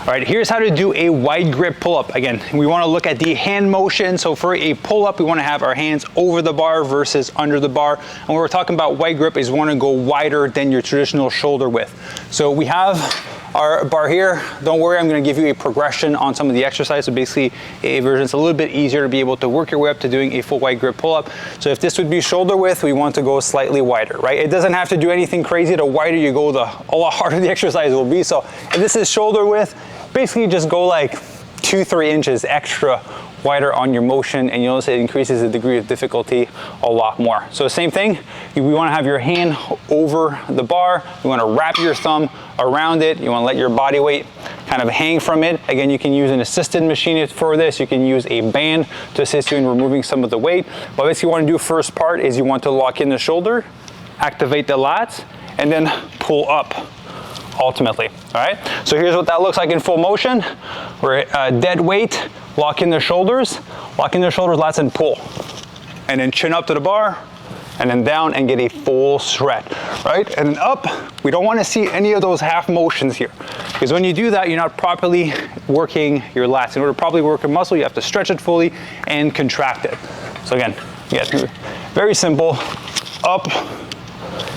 All right, here's how to do a wide grip pull-up. Again, we want to look at the hand motion. So for a pull-up, we want to have our hands over the bar versus under the bar. And when we're talking about wide grip, is we want to go wider than your traditional shoulder width. So we have our bar here. Don't worry, I'm going to give you a progression on some of the exercise. So basically a version that's a little bit easier to be able to work your way up to doing a full wide grip pull-up. So if this would be shoulder width, we want to go slightly wider, right? It doesn't have to do anything crazy. The wider you go, a lot harder the exercise will be. So if this is shoulder width, basically just go like 2-3 inches extra wider on your motion, and you'll notice it increases the degree of difficulty a lot more. So same thing, we want to have your hand over the bar. You want to wrap your thumb around it. You want to let your body weight kind of hang from it. Again, you can use an assisted machine for this. You can use a band to assist you in removing some of the weight. But basically what you want to do first part is you want to lock in the shoulder, activate the lats, and then pull up ultimately. All right, so here's what that looks like in full motion. We're dead weight, lock in the shoulders, lats, and pull. And then chin up to the bar, and then down and get a full shred, right? And then up. We don't want to see any of those half motions here, because when you do that, you're not properly working your lats. In order to properly work a muscle, you have to stretch it fully and contract it. So again, yeah, very simple, up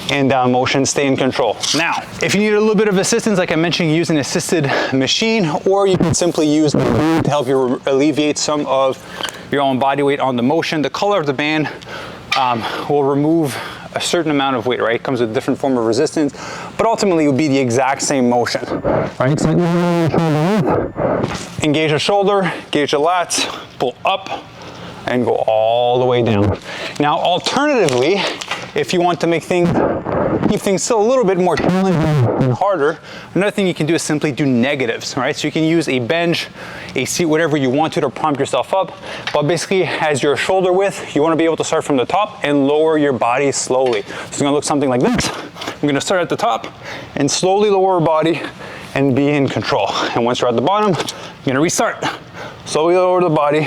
and down motion, stay in control. Now, if you need a little bit of assistance, like I mentioned, use an assisted machine, or you can simply use the band to help you alleviate some of your own body weight on the motion. The color of the band will remove a certain amount of weight, right? It comes with a different form of resistance, but ultimately it would be the exact same motion, right? So engage the shoulder, engage the lats, pull up, and go all the way down. Now, alternatively, if you want to keep things still a little bit more challenging and harder, another thing you can do is simply do negatives, right? So you can use a bench, a seat, whatever you want to prompt yourself up. But basically, as your shoulder width, you want to be able to start from the top and lower your body slowly. So it's going to look something like this. I'm going to start at the top and slowly lower our body and be in control. And once you're at the bottom, you're going to restart. Slowly lower the body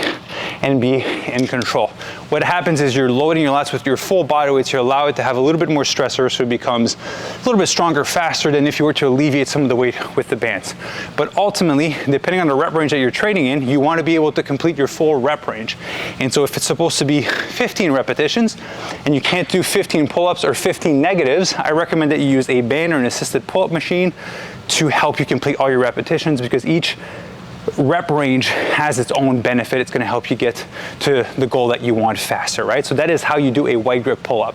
and be in control. What happens is you're loading your lats with your full body weight, so you allow it to have a little bit more stressor, so it becomes a little bit stronger faster than if you were to alleviate some of the weight with the bands. But ultimately, depending on the rep range that you're training in, you want to be able to complete your full rep range. And so if it's supposed to be 15 repetitions and you can't do 15 pull-ups or 15 negatives, I recommend that you use a band or an assisted pull-up machine to help you complete all your repetitions, because each rep range has its own benefit. It's going to help you get to the goal that you want faster, right? So that is how you do a wide grip pull-up.